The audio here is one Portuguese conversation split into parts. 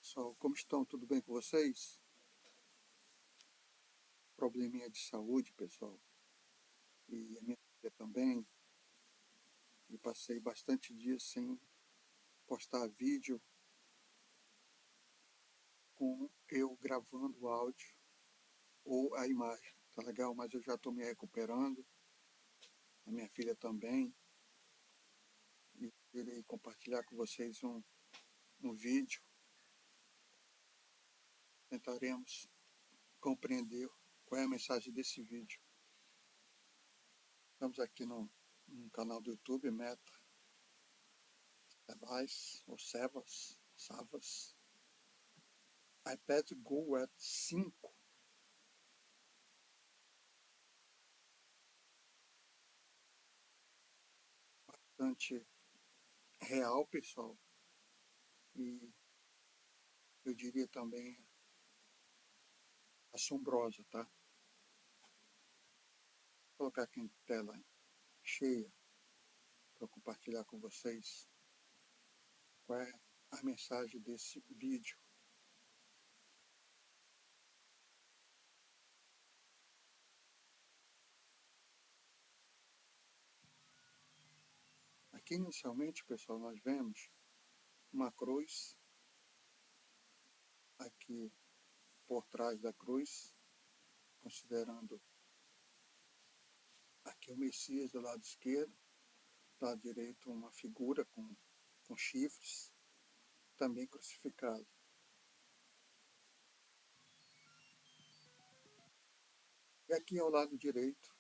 Pessoal, como estão? Tudo bem com vocês? Probleminha de saúde, pessoal, e a minha filha também, e passei bastante dias sem postar vídeo com eu gravando o áudio ou a imagem, tá legal? Mas eu já estou me recuperando, a minha filha também, e irei compartilhar com vocês um vídeo. Tentaremos compreender qual é a mensagem desse vídeo. Estamos aqui no canal do YouTube, Meta Device, ou Savas, iPad Go at 5, bastante real, pessoal, e eu diria também assombrosa, tá? Vou colocar aqui em tela cheia para compartilhar com vocês qual é a mensagem desse vídeo. Aqui inicialmente, pessoal, nós vemos uma cruz aqui por trás da cruz, considerando aqui o Messias do lado esquerdo, do lado direito uma figura com chifres, também crucificado. E aqui ao lado direito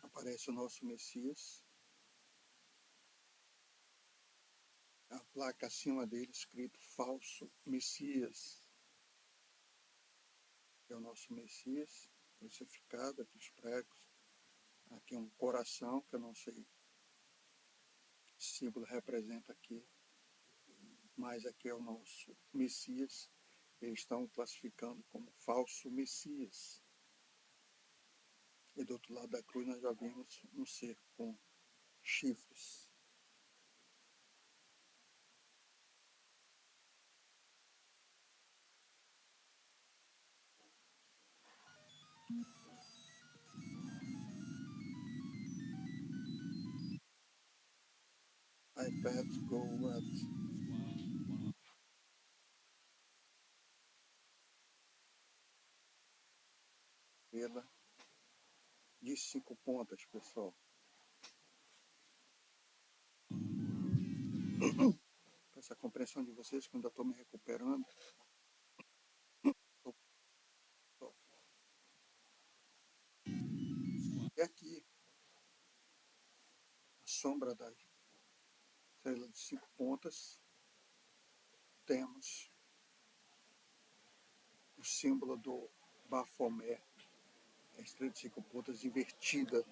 aparece o nosso Messias, a placa acima dele escrito Falso Messias, que é o nosso Messias crucificado, aqui os pregos, aqui um coração, que eu não sei que símbolo representa aqui, mas aqui é o nosso Messias, eles estão classificando como falso Messias. E do outro lado da cruz nós já vimos um ser com chifres. iPad Go at pela de 5 pontas, pessoal. Essa compreensão de vocês que eu ainda estou me recuperando. E aqui, a sombra da estrela de 5 pontas, temos o símbolo do Bafomé, a estrela de 5 pontas invertida.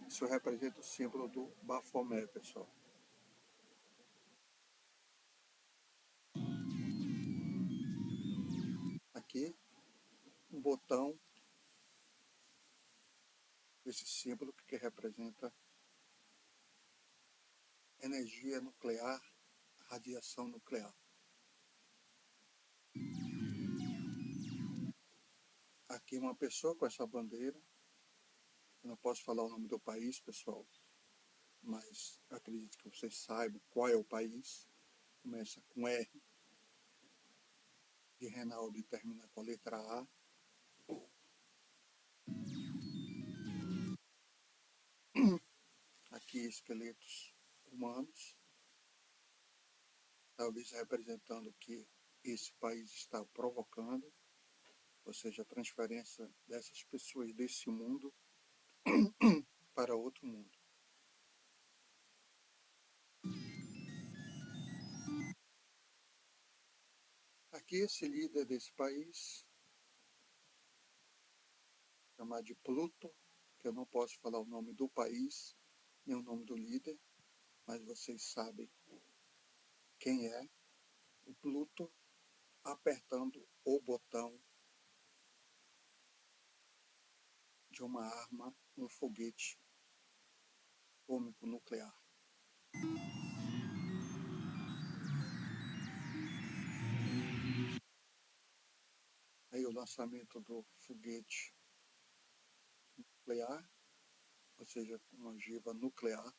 Isso representa o símbolo do Bafomé, pessoal. Aqui, um botão, esse símbolo que representa energia nuclear, radiação nuclear. Aqui uma pessoa com essa bandeira, eu não posso falar o nome do país, pessoal, mas acredito que vocês saibam qual é o país. Começa com R de Reinaldo e termina com a letra A. Aqui esqueletos humanos, talvez representando o que esse país está provocando, ou seja, a transferência dessas pessoas desse mundo para outro mundo. Aqui esse líder desse país, chamado de Pluto, que eu não posso falar o nome do país, nem o nome do líder, mas vocês sabem quem é, o Pluto apertando o botão de uma arma, um foguete atômico nuclear. o lançamento do foguete nuclear, ou seja, uma ogiva nuclear.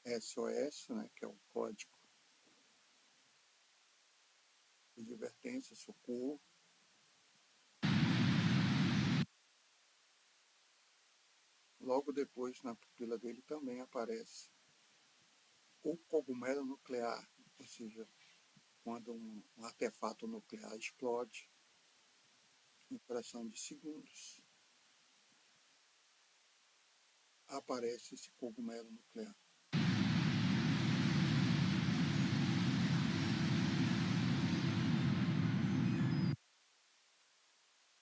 E SOS, né, que é o código de advertência, socorro. Logo depois, na pupila dele, também aparece o cogumelo nuclear, ou seja, quando um artefato nuclear explode, em fração de segundos, aparece esse cogumelo nuclear.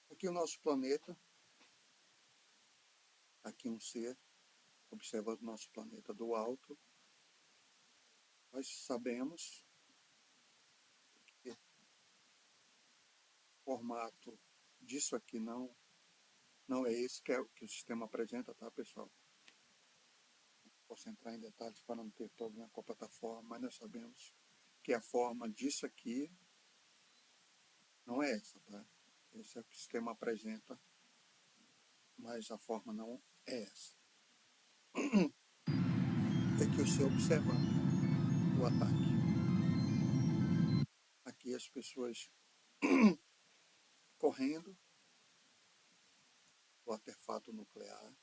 Aqui o nosso planeta, aqui um ser, observando o nosso planeta do alto. Nós sabemos que o formato disso aqui não é esse que o sistema apresenta, tá, pessoal? Posso entrar em detalhes para não ter problema com a plataforma, mas nós sabemos que a forma disso aqui não é essa, tá? Esse é o que o sistema apresenta, mas a forma não é essa. É que eu estou observando o ataque. Aqui as pessoas correndo, o artefato nuclear,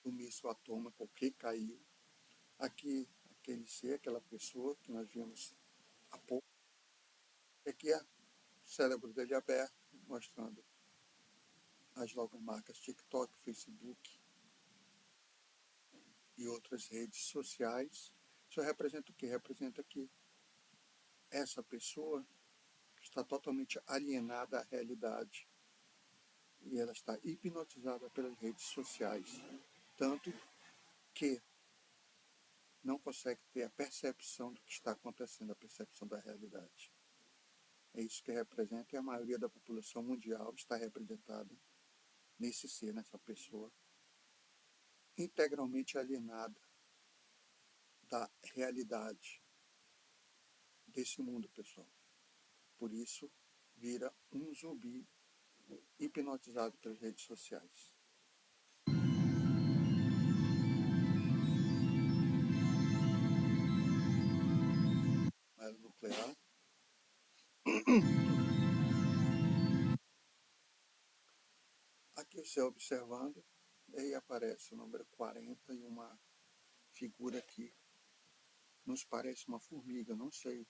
o míssil atômico que caiu. Aqui, aquele ser, aquela pessoa que nós vimos há pouco, aqui é o cérebro dele aberto, mostrando as logomarcas TikTok, Facebook e outras redes sociais. Isso representa o quê? Representa que essa pessoa está totalmente alienada à realidade e ela está hipnotizada pelas redes sociais, tanto que não consegue ter a percepção do que está acontecendo, a percepção da realidade. É isso que representa, e a maioria da população mundial está representada nesse ser, nessa pessoa, integralmente alienada da realidade desse mundo, pessoal. Por isso, vira um zumbi hipnotizado pelas redes sociais. Era nuclear. Aqui você observando, e aí aparece o número 40 e uma figura aqui. Nos parece uma formiga, não sei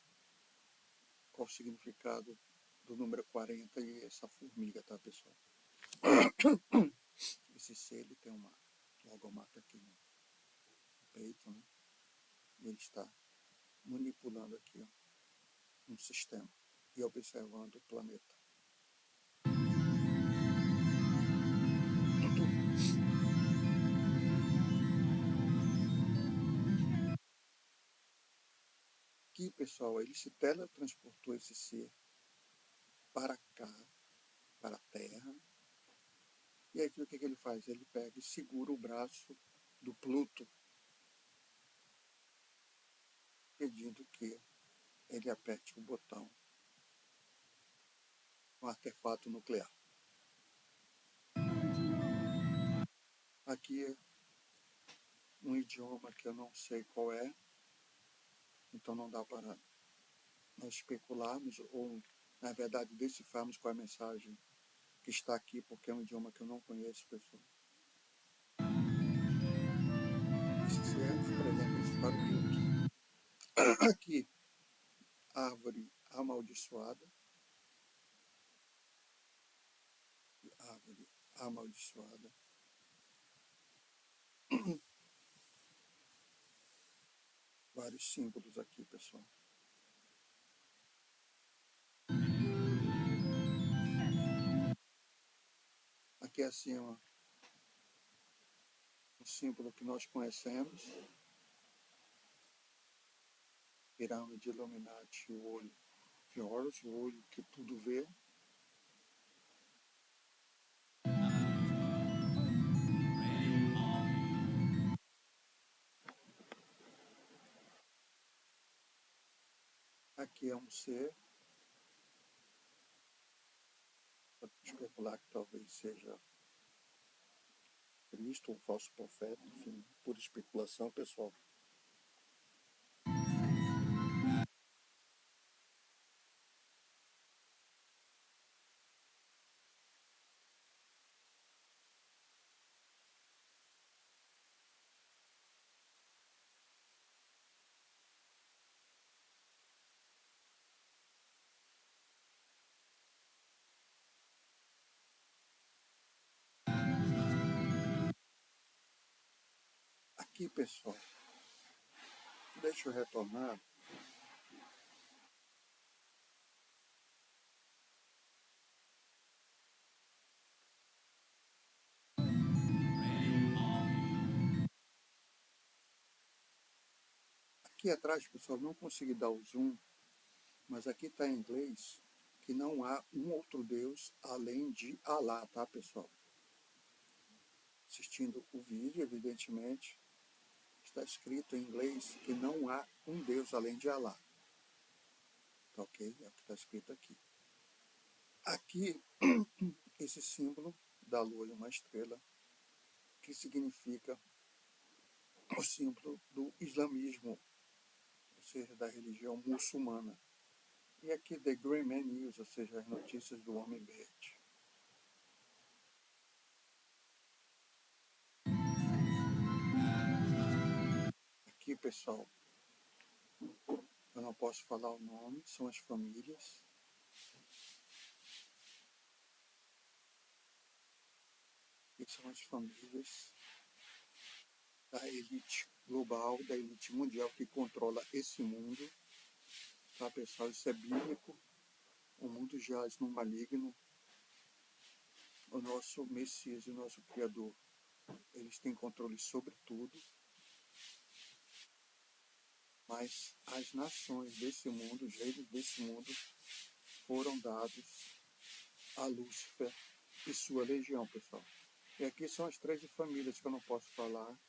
qual o significado do número 40 e essa formiga, tá, pessoal? Esse ser, ele tem uma logomarca aqui no peito, né? E ele está manipulando aqui, ó, um sistema e observando o planeta. Aqui, pessoal, ele se teletransportou, esse ser, para cá, para a Terra. E aqui o que ele faz? Ele pega e segura o braço do Pluto, pedindo que ele aperte o botão um artefato nuclear. Aqui é um idioma que eu não sei qual é, então não dá para nós especularmos ou, na verdade, decifrarmos qual é a mensagem que está aqui, porque é um idioma que eu não conheço, pessoal. Esse ser apresenta-se para o Pluto. Aqui, árvore amaldiçoada. Árvore amaldiçoada. Vários símbolos aqui, pessoal. Aqui acima, um símbolo que nós conhecemos. Pirâmide Illuminati, o olho de Horus, o olho que tudo vê. Aqui é um ser, pode especular que talvez seja Cristo, um falso profeta, enfim, por especulação, pessoal. Aqui, pessoal, deixa eu retornar. Aqui atrás, pessoal, não consegui dar o zoom, mas aqui está em inglês que não há um outro Deus além de Alá, tá, pessoal? Assistindo o vídeo, evidentemente, está escrito em inglês que não há um Deus além de Alá. Tá ok? É o que está escrito aqui. Aqui, esse símbolo da lua e uma estrela, que significa o símbolo do islamismo, ou seja, da religião muçulmana. E aqui The Grey Man News, ou seja, as notícias do Homem Verde. Aqui, pessoal, eu não posso falar o nome, são as famílias. E são as famílias da elite global, da elite mundial que controla esse mundo. Tá, pessoal? Isso é bíblico. O mundo jaz no maligno. O nosso Messias e o nosso Criador, eles têm controle sobre tudo. Mas as nações desse mundo, os reinos desse mundo, foram dados a Lúcifer e sua legião, pessoal. E aqui são as 13 famílias que eu não posso falar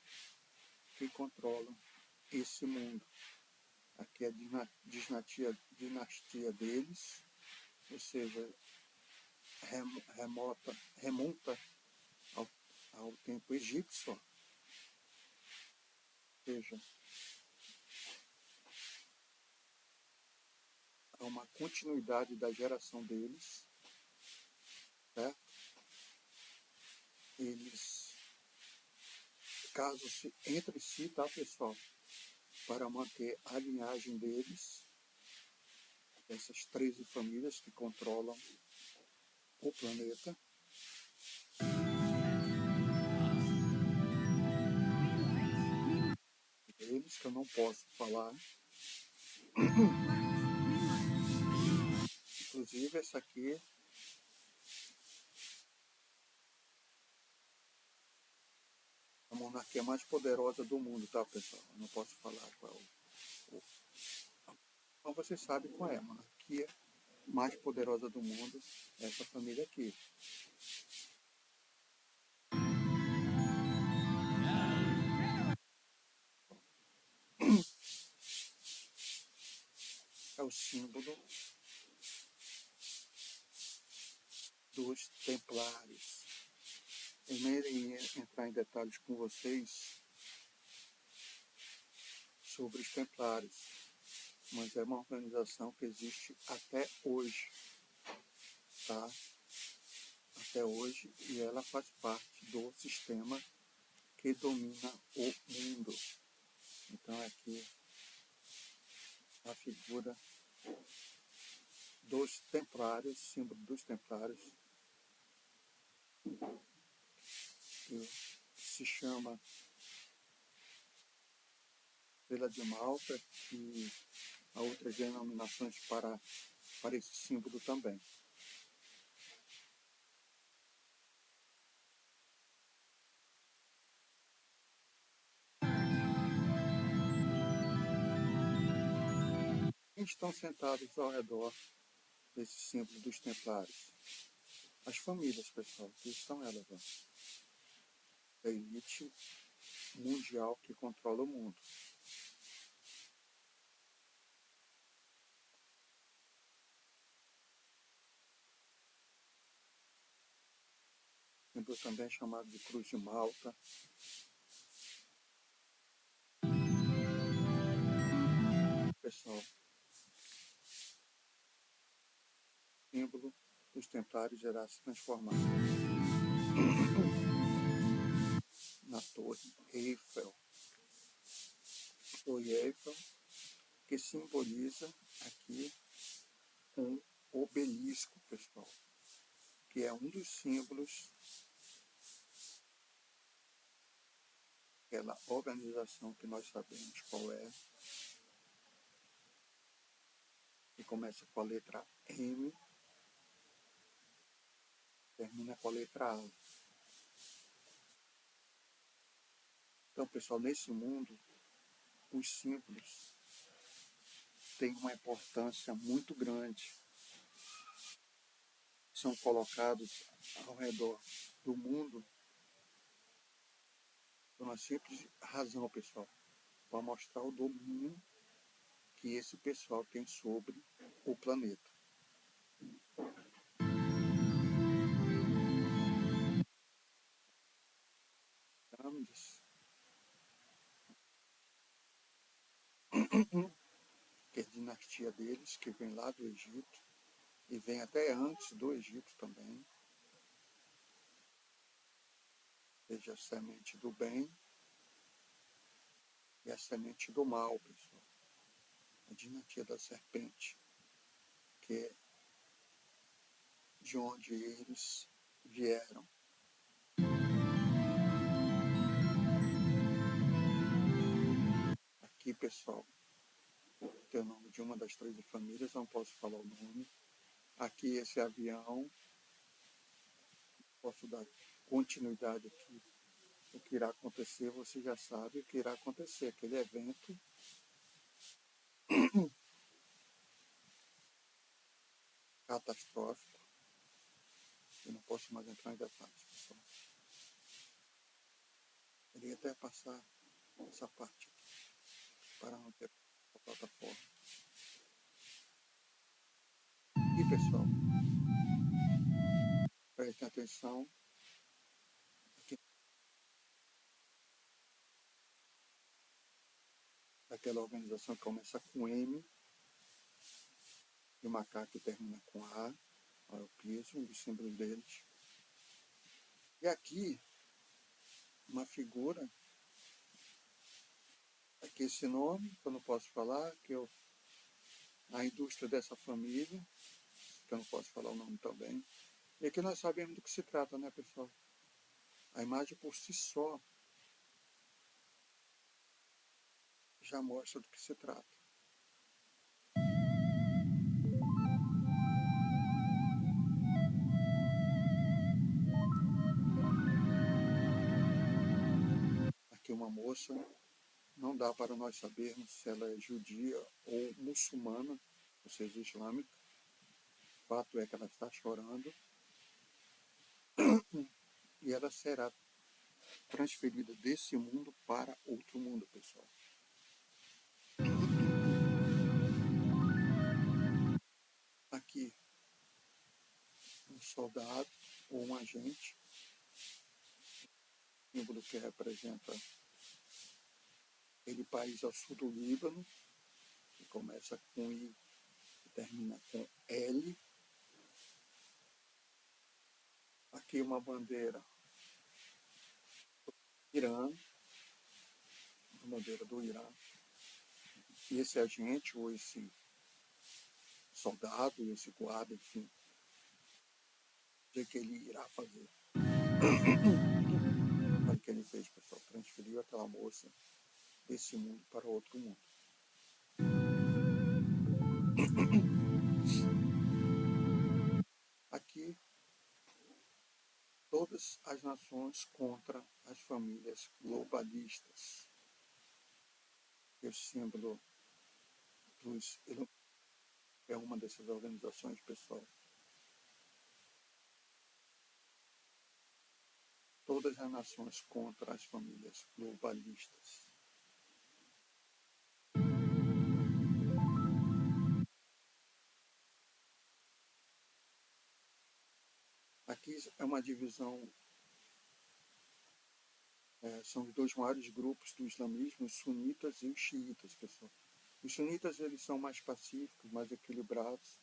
que controlam esse mundo. Aqui é a dinastia deles, ou seja, remonta ao tempo egípcio, ou seja, há uma continuidade da geração deles, certo? Eles casam-se entre si, tá, pessoal? Para manter a linhagem deles, essas 13 famílias que controlam o planeta. Eles que eu não posso falar. Inclusive, essa aqui é a monarquia mais poderosa do mundo, tá, pessoal? Eu não posso falar qual é Então você sabe qual é a monarquia mais poderosa do mundo, essa família aqui. É o símbolo dos templários. Eu nem irei entrar em detalhes com vocês sobre os templários, mas é uma organização que existe até hoje, tá? Até hoje, e ela faz parte do sistema que domina o mundo. Então aqui a figura dos templários, símbolo dos templários, que se chama Estrela de Malta, e há outras denominações para esse símbolo também. Quem estão sentados ao redor desse símbolo dos templários? As famílias, pessoal, que são elas, ó. A elite mundial que controla o mundo. símbolo também chamado de Cruz de Malta. Pessoal, símbolo dos templários irá se transformar na Torre Eiffel. Torre Eiffel, que simboliza aqui um obelisco, pessoal, que é um dos símbolos daquela organização que nós sabemos qual é, que começa com a letra M, termina com a letra A. Então, pessoal, nesse mundo, os símbolos têm uma importância muito grande. São colocados ao redor do mundo por uma simples razão, pessoal, para mostrar o domínio que esse pessoal tem sobre o planeta. Pirâmides, que é a dinastia deles, que vem lá do Egito, e vem até antes do Egito também. Seja a semente do bem e a semente do mal, pessoal. A dinastia da serpente, que é de onde eles vieram. Aqui, pessoal, tem o nome de uma das 13 famílias, não posso falar o nome. Aqui, esse avião, posso dar continuidade aqui. O que irá acontecer, você já sabe o que irá acontecer. Aquele evento catastrófico. Eu não posso mais entrar em detalhes, pessoal. Queria até passar essa parte aqui, para não ter a plataforma. E, pessoal, prestem atenção. Aqui, aquela organização que começa com M, e o macaco que termina com A. Olha o piso, um dos símbolos deles. E aqui, uma figura, aqui esse nome, que eu não posso falar, que é a indústria dessa família, que eu não posso falar o nome também. E aqui nós sabemos do que se trata, né, pessoal? A imagem por si só já mostra do que se trata. Aqui uma moça, não dá para nós sabermos se ela é judia ou muçulmana, ou seja, islâmica. O fato é que ela está chorando e ela será transferida desse mundo para outro mundo, pessoal. Aqui, um soldado ou um agente, símbolo que representa aquele país ao sul do Líbano, que começa com I e termina com L. Aqui uma bandeira do Irã, a bandeira do Irã. E esse agente, ou esse soldado, esse guarda, enfim, o que ele irá fazer. Olha o que ele fez, pessoal. Transferiu aquela moça desse mundo para outro mundo. Aqui, todas as nações contra as famílias globalistas. O símbolo dos é uma dessas organizações, pessoal. Todas as nações contra as famílias globalistas. Aqui é uma divisão São os dois maiores grupos do islamismo, os sunitas e os xiitas, pessoal. Os sunitas, eles são mais pacíficos, mais equilibrados,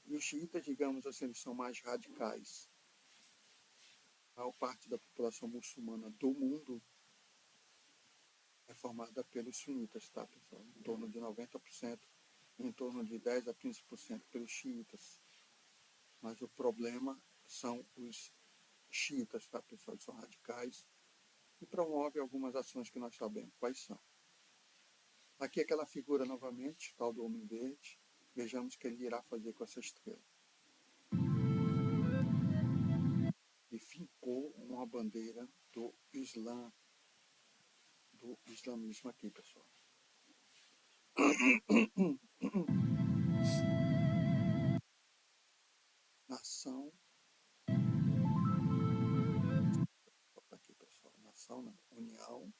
e os xiitas, digamos assim, eles são mais radicais. A maior parte da população muçulmana do mundo é formada pelos sunitas, tá, pessoal? Em torno de 90%, em torno de 10 a 15% pelos xiitas. Mas o problema são os xiitas, tá, pessoal? Eles são radicais e promovem algumas ações que nós sabemos quais são. Aqui aquela figura novamente, tal do homem verde. Vejamos o que ele irá fazer com essa estrela. E fincou uma bandeira do Islã, do islamismo aqui, pessoal. Nação. Aqui, pessoal. Nação, não. União.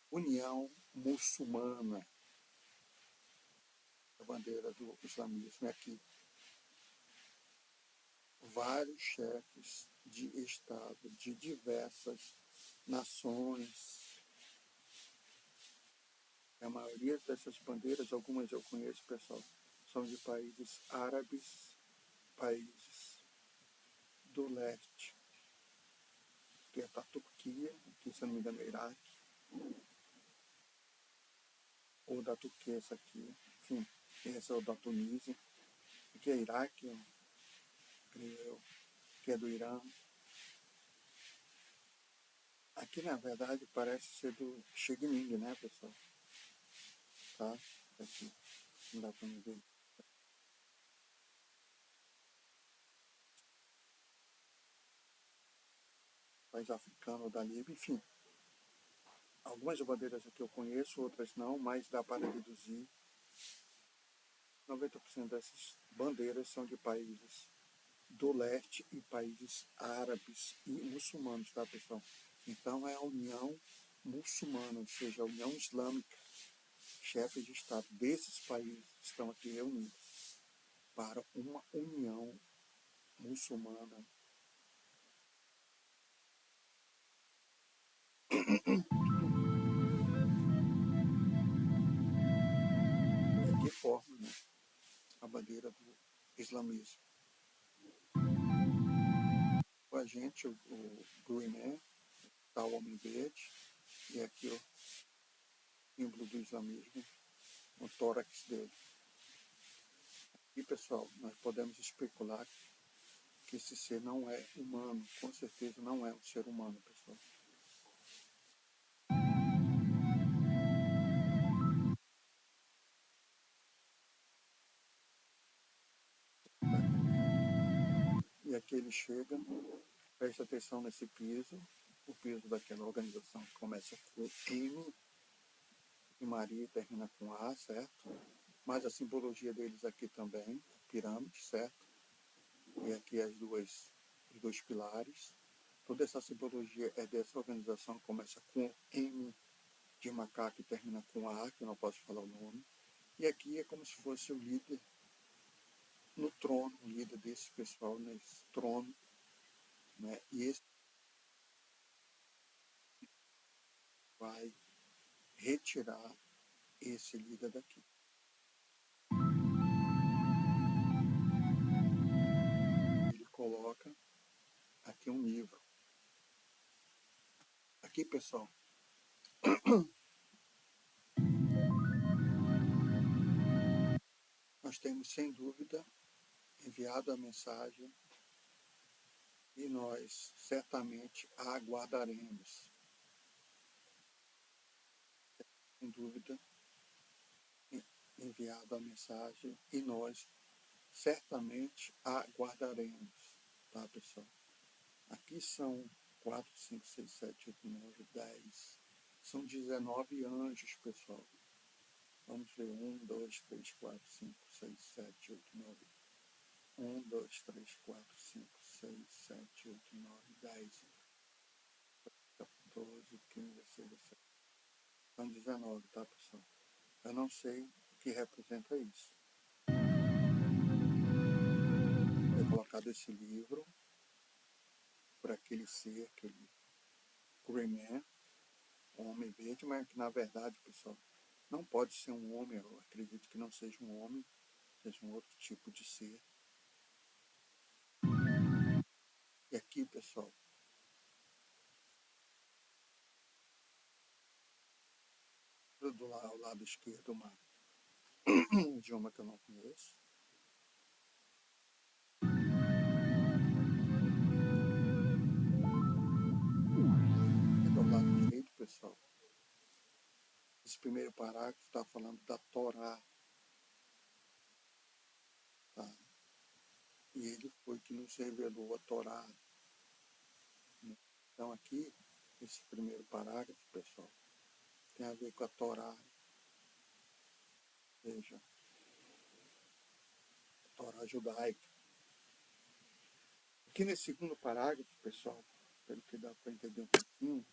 União Muçulmana. A bandeira do islamismo é aqui. Vários chefes de Estado de diversas nações. A maioria dessas bandeiras, algumas eu conheço, pessoal, são de países árabes, países do leste, que é da Turquia, que se não me engano é Iraque, ou da Turquia essa aqui, enfim, essa é o da Tunísia, que é Iraque, creio eu, que é do Irã. Aqui, na verdade, parece ser do Xigning, né, pessoal? Tá? Aqui, não dá para me ver. País africano, da Líbia, enfim. Algumas bandeiras aqui eu conheço, outras não, mas dá para deduzir. 90% dessas bandeiras são de países do leste e países árabes e muçulmanos, tá, pessoal? Então é a União Muçulmana, ou seja, a União Islâmica. Chefes de Estado desses países estão aqui reunidos para uma união muçulmana. Que forma, né, a bandeira do islamismo. Com a gente, o Brunei, tá, o homem verde, e aqui o símbolo do islamismo, o tórax dele. E, pessoal, nós podemos especular que esse ser não é humano, com certeza não é um ser humano, pessoal. E aqui ele chega, presta atenção nesse piso, o piso daquela organização que começa com M, e Maria e termina com A, certo? Mas a simbologia deles aqui também, pirâmide, certo? E aqui os dois pilares. Toda essa simbologia é dessa organização que começa com M de macaco e termina com A, que eu não posso falar o nome. E aqui é como se fosse o líder no trono, o líder desse pessoal nesse trono, né? E esse vai retirar esse líder daqui. Ele coloca aqui um livro. Aqui, pessoal, nós temos, sem dúvida, enviado a mensagem e nós certamente a aguardaremos. Sem dúvida, enviado a mensagem e nós certamente a aguardaremos. Tá, pessoal? Aqui são 4, 5, 6, 7, 8, 9, 10. São 19 anjos, pessoal. Vamos ver. 1, 2, 3, 4, 5, 6, 7, 8, 9. 1, 2, 3, 4, 5, 6, 7, 8, 9, 10. 14, 15, 16, 17. São 19, tá, pessoal? Eu não sei o que representa isso. Eu colocado esse livro por aquele ser, aquele Grey Man, um homem verde, mas que na verdade, pessoal, não pode ser um homem, eu acredito que não seja um homem, seja um outro tipo de ser. E aqui, pessoal, ao lado esquerdo, um idioma que eu não conheço. E do lado direito, pessoal, esse primeiro parágrafo está falando da Torá. Tá? E ele foi que nos revelou a Torá. Então aqui, esse primeiro parágrafo, pessoal, tem a ver com a Torá. Veja, a Torá judaica. Aqui nesse segundo parágrafo, pessoal, pelo que dá para entender um pouquinho,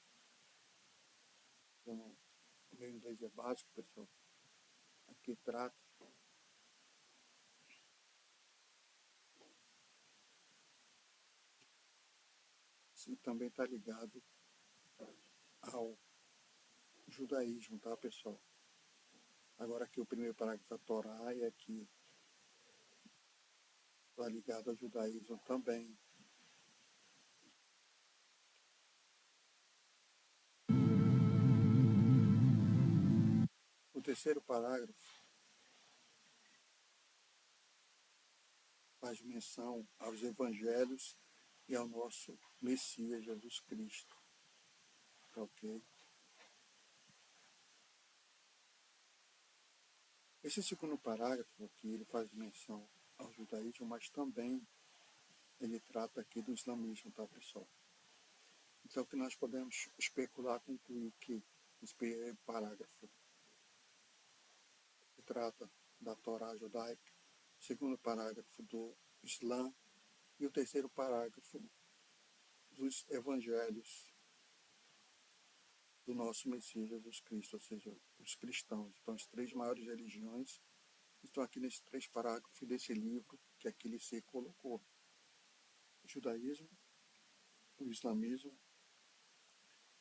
o meu inglês é básico, pessoal, aqui trata e também está ligado ao judaísmo, tá, pessoal? Agora aqui o primeiro parágrafo da Torá e aqui está ligado ao judaísmo também. O terceiro parágrafo faz menção aos evangelhos e ao nosso Messias Jesus Cristo. Tá ok? Esse segundo parágrafo aqui, ele faz menção ao judaísmo, mas também ele trata aqui do islamismo, tá, pessoal? Então, que nós podemos especular, concluir que esse primeiro parágrafo que trata da Torá judaica, o segundo parágrafo do Islã e o terceiro parágrafo dos evangelhos do nosso Messias Jesus Cristo, ou seja, os cristãos. Então, as três maiores religiões estão aqui nesses três parágrafos desse livro que aquele ser colocou. O judaísmo, o islamismo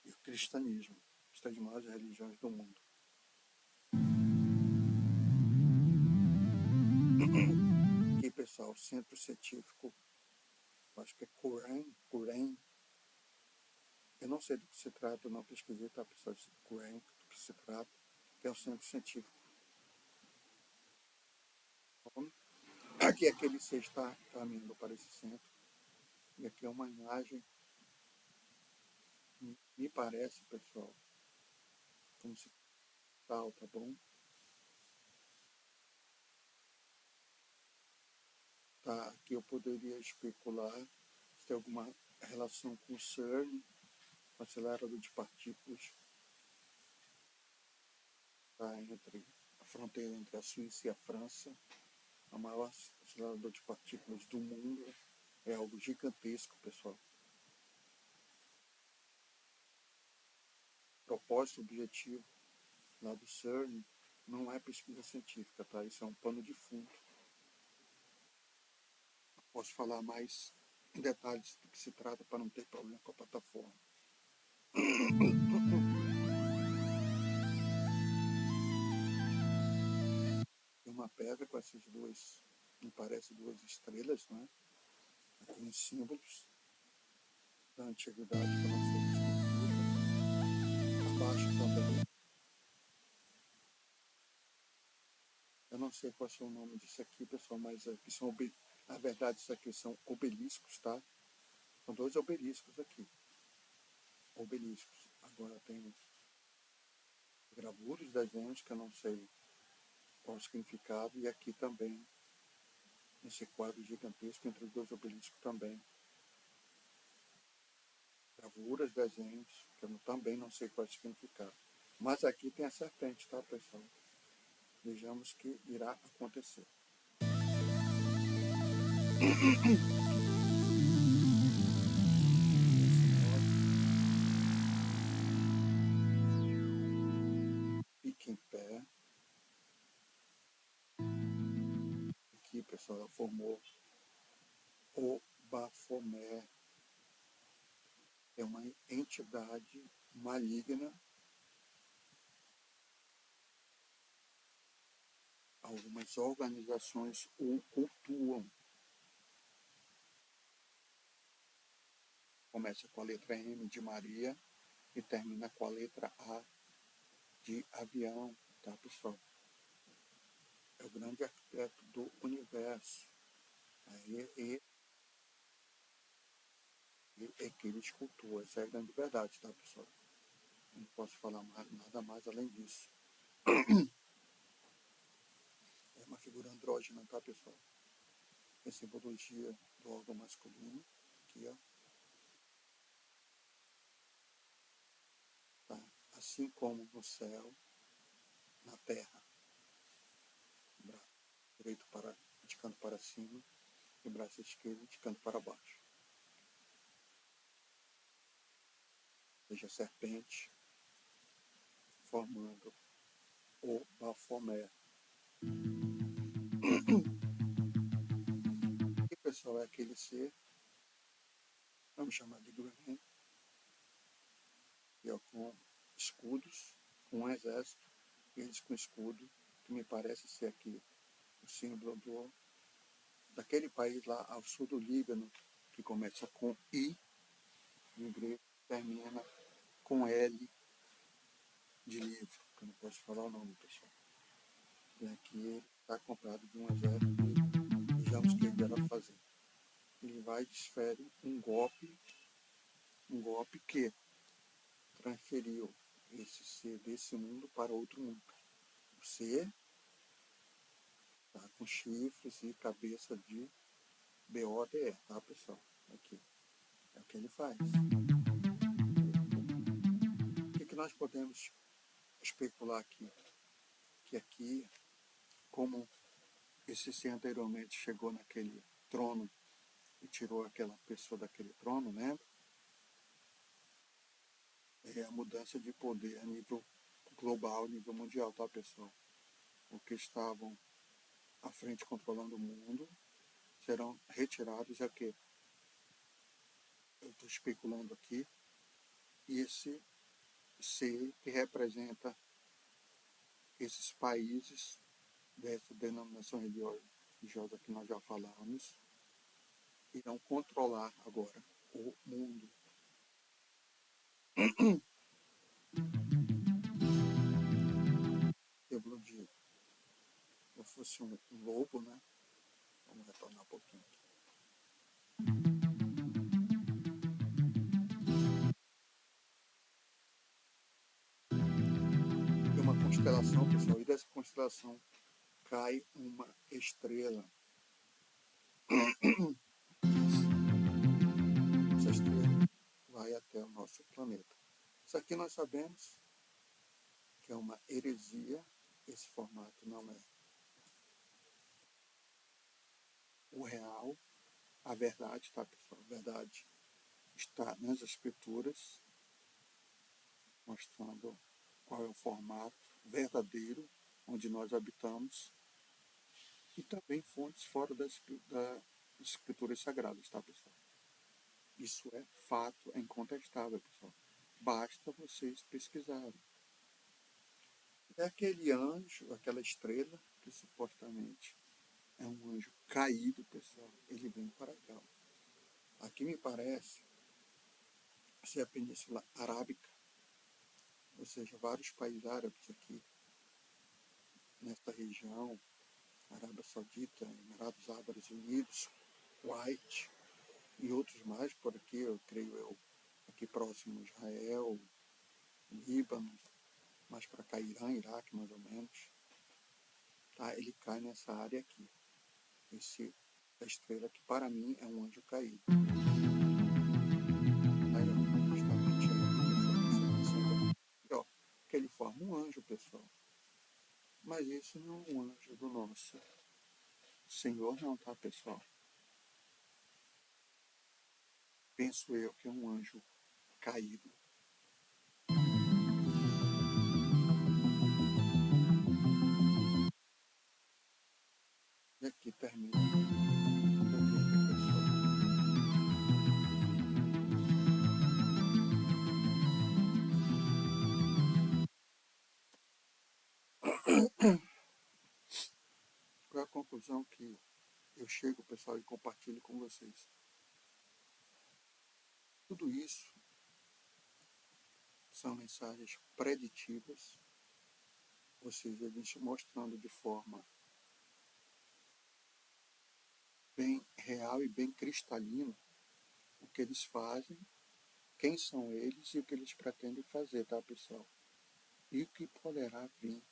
e o cristianismo, as três maiores religiões do mundo. Aqui, pessoal, Centro Científico, acho que é Curém. Eu não sei do que se trata, eu não pesquisei, tá, pessoal, Curém, do que se trata, que é o Centro Científico. Aqui aquele ser está caminhando para esse centro. E aqui é uma imagem, me parece, pessoal, como se tal, tá bom? Tá, aqui eu poderia especular se tem alguma relação com o CERN, o acelerador de partículas, tá, entre a fronteira entre a Suíça e a França, a maior acelerador de partículas do mundo, é algo gigantesco, pessoal. O propósito, objetivo lá do CERN não é pesquisa científica, tá? Isso é um pano de fundo. Posso falar mais em detalhes do que se trata para não ter problema com a plataforma. Tem uma pedra com essas duas, me parece duas estrelas, né? Com os símbolos da antiguidade, que eu não sei o que significa. Abaixo também. Eu não sei qual é o nome disso aqui, pessoal, mas aqui são, na verdade, isso aqui são obeliscos, tá? São dois obeliscos aqui. Obeliscos. Agora tem gravuras, desenhos, que eu não sei qual o significado, e aqui também, nesse quadro gigantesco, entre os dois obeliscos também. Gravuras, desenhos, que eu também não sei qual é o significado. Mas aqui tem a serpente, tá, pessoal? Vejamos o que irá acontecer. Fique em pé. Aqui, pessoal, ela formou O Bafomé é uma entidade maligna. Algumas organizações o cultuam. Começa com a letra M de Maria e termina com a letra A de avião, tá, pessoal? É o grande arquiteto do universo. É que ele cultua. Essa é a grande verdade, tá, pessoal? Não posso falar nada mais além disso. É uma figura andrógena, tá, pessoal? É simbologia do órgão masculino. Aqui, ó. Tá? Assim como no céu, na terra. Braço direito indicando para cima e braço esquerdo indicando para baixo. Veja a serpente formando o Bafomé. E, pessoal, é aquele ser, vamos chamar de Green, que é com escudos, com um exército, eles com escudo, que me parece ser aqui o símbolo daquele país lá ao sul do Líbano, que começa com I, em grego, termina com L de livro, que eu não posso falar o nome, pessoal. E aqui ele está comprado de um exército, e vejamos o que ele irá fazer. Ele vai e desfere um golpe que transferiu esse ser desse mundo para outro mundo. O ser tá com chifres e cabeça de BODE, tá, pessoal? Aqui. É o que ele faz. O que nós podemos especular aqui? Que aqui, como esse ser anteriormente chegou naquele trono e tirou aquela pessoa daquele trono, lembra? É a mudança de poder a nível global, a nível mundial, tá, pessoal? O que estavam à frente controlando o mundo serão retirados. É o que eu estou especulando aqui. E esse ser que representa esses países dessa denominação religiosa que nós já falamos, irão controlar agora o mundo. Símbolo de, como se fosse um lobo, né? Vamos retornar um pouquinho aqui. Tem uma constelação, pessoal, e dessa constelação cai uma estrela. Essa estrela vai até o nosso planeta. Isso aqui nós sabemos que é uma heresia. Esse formato não é o real. A verdade, tá, pessoal? A verdade está nas escrituras, mostrando qual é o formato verdadeiro onde nós habitamos, e também fontes fora das escrituras sagradas, tá, pessoal? Isso é fato, é incontestável, pessoal. Basta vocês pesquisarem. É aquele anjo, aquela estrela, que supostamente é um anjo caído, pessoal. Ele vem para cá. Aqui me parece ser a Península Arábica, ou seja, vários países árabes aqui, nesta região, Arábia Saudita, Emirados Árabes Unidos, Kuwait e outros mais por aqui, eu creio eu, aqui próximo Israel, Líbano, mais para cá Irã, Iraque mais ou menos, tá? Ele cai nessa área aqui, a estrela que para mim é um anjo caído. Aí, ó, justamente aí, ó, que ele forma um anjo, pessoal. Mas isso não é um anjo do nosso Senhor, não, tá, pessoal? Penso eu que é um anjo caído. E aqui termina o vídeo, pessoal. Qual é a conclusão que eu chego, pessoal, e compartilho com vocês? Tudo isso são mensagens preditivas, ou seja, eles mostrando de forma bem real e bem cristalina o que eles fazem, quem são eles e o que eles pretendem fazer, tá, pessoal? E o que poderá vir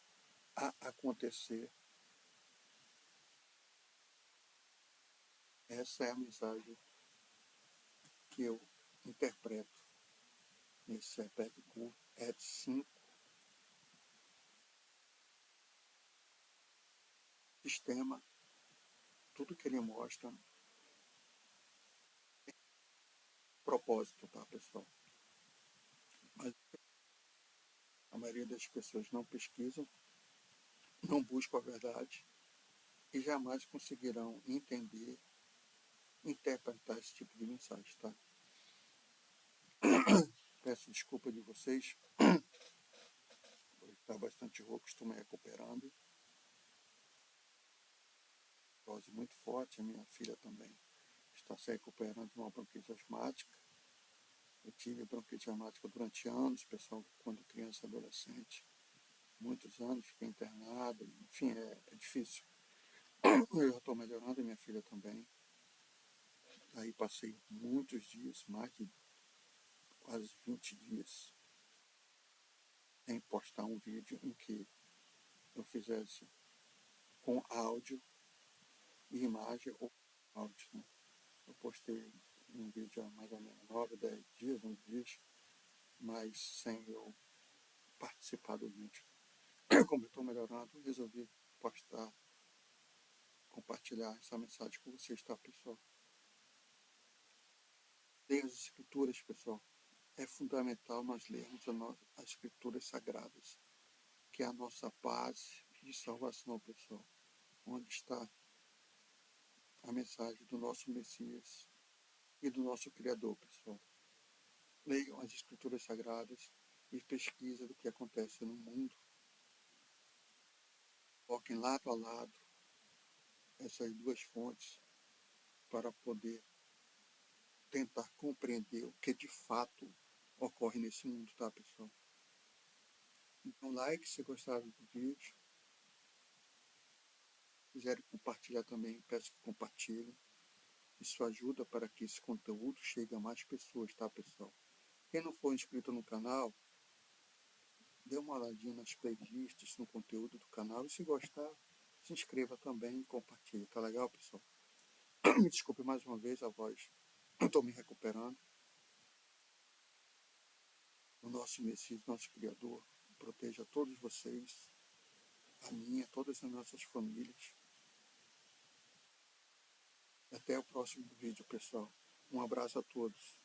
a acontecer. Essa é a mensagem que eu interpreto nesse iPad Curvo Edge 5 sistema. Tudo que ele mostra é propósito, tá, pessoal? Mas a maioria das pessoas não pesquisam, não buscam a verdade e jamais conseguirão entender, interpretar esse tipo de mensagem, tá? Peço desculpa de vocês, está bastante rouco, estou me recuperando. Dose muito forte, a minha filha também está se recuperando de uma bronquite asmática. Eu tive bronquite asmática durante anos, pessoal, quando criança e adolescente. Muitos anos, fiquei internado, enfim, é difícil. Eu já estou melhorando, minha filha também. Aí passei muitos dias, mais de quase 20 dias, em postar um vídeo em que eu fizesse com áudio e imagem ou áudio, né? Eu postei um vídeo há mais ou menos 9, 10 dias, 11 dias, mas sem eu participar do vídeo. Como eu estou melhorando, resolvi postar, compartilhar essa mensagem com vocês, tá, pessoal? Leia as escrituras, pessoal. É fundamental nós lermos as escrituras sagradas, que é a nossa base de salvação, pessoal. Onde está a mensagem do nosso Messias e do nosso Criador, pessoal. Leiam as escrituras sagradas e pesquisem do que acontece no mundo. Coloquem lado a lado essas duas fontes para poder tentar compreender o que de fato ocorre nesse mundo, tá, pessoal? Então, like se gostaram do vídeo. Se quiserem compartilhar também, peço que compartilhem. Isso ajuda para que esse conteúdo chegue a mais pessoas, tá, pessoal? Quem não for inscrito no canal, dê uma olhadinha nas playlists, no conteúdo do canal. E se gostar, se inscreva também e compartilhe. Tá legal, pessoal? Me desculpe mais uma vez a voz. Estou me recuperando. O nosso Messias, nosso Criador, proteja todos vocês, a minha, todas as nossas famílias. Até o próximo vídeo, pessoal. Um abraço a todos.